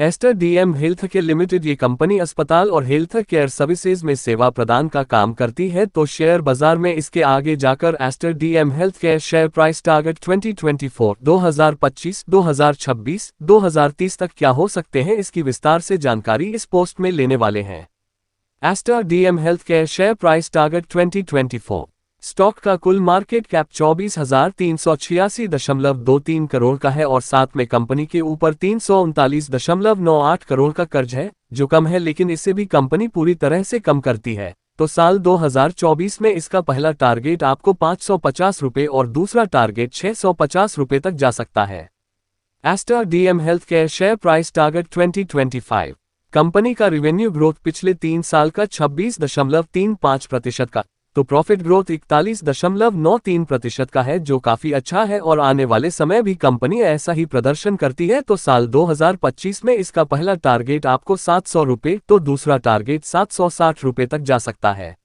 Aster DM health care limited ये company अस्पताल और हेल्थ केयर सर्विसेज में सेवा प्रदान का काम करती है। तो शेयर बाजार में इसके आगे जाकर Aster DM health care share price target 2024, 2025, 2026, 2030 तक क्या हो सकते हैं, इसकी विस्तार से जानकारी इस पोस्ट में लेने वाले हैं। Aster DM health care share price target 2024। Stock का कुल मार्केट कैप 24,386.23 करोड़ का है और साथ में कंपनी के ऊपर 339.98 करोड़ का कर्ज है, जो कम है, लेकिन इससे भी कंपनी पूरी तरह से कम करती है। तो साल 2024 में इसका पहला टारगेट आपको 550 रुपये और दूसरा टारगेट 650 रुपये तक जा सकता है। Aster DM health care share price target 2025। Company का रिवेन्यू ग्रोथ पिछले 3 साल का 26.35% का, तो प्रॉफिट ग्रोथ 41.93% का है, जो काफी अच्छा है और आने वाले समय भी कंपनी ऐसा ही प्रदर्शन करती है। तो साल 2025 में इसका पहला टारगेट आपको 700 रुपये तो दूसरा टारगेट 760 रुपये तक जा सकता है।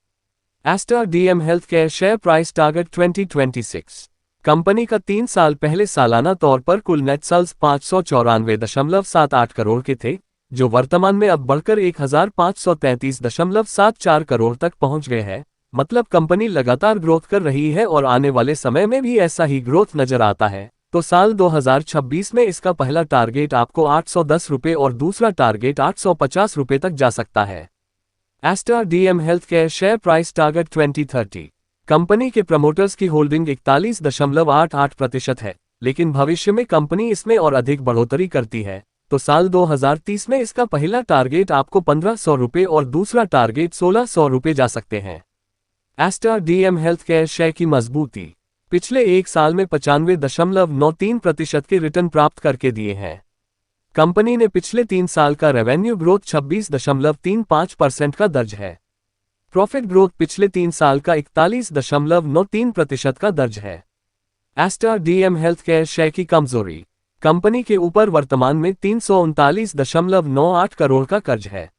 Aster DM health care share price target 2026। Company का 3 साल पहले सालाना तौर पर कुल नेट सेल्स 594.78 करोड़ के थे, जो वर्तमान में अब बढ़कर 1533.74 करोड़ तक पहुंच गए हैं। मतलब कंपनी लगातार ग्रोथ कर रही है और आने वाले समय में भी ऐसा ही ग्रोथ नजर आता है। तो साल 2026 में इसका पहला टारगेट आपको 810 रुपये और दूसरा टारगेट 850 रुपये तक जा सकता है। Aster DM health care share price target 2030। Company के प्रमोटर्स की होल्डिंग 41.88% है, लेकिन भविष्य में कंपनी इसमें और अधिक बढ़ोतरी करती है। तो साल 2030 में इसका पहला टारगेट आपको 1500 रुपये और दूसरा टारगेट 1600 रुपये जा सकते हैं। Aster DM health care share की मजबूती। पिछले 1 साल में 95.93% के रिटर्न प्राप्त करके दिए हैं। कंपनी ने पिछले 3 साल का रेवेन्यू ग्रोथ 26.35% का दर्ज है। प्रॉफिट ग्रोथ पिछले 3 साल का 41.93% का दर्ज है। Aster DM health care share की कमजोरी। कंपनी के ऊपर वर्तमान में 339.98 करोड़ का कर्ज है।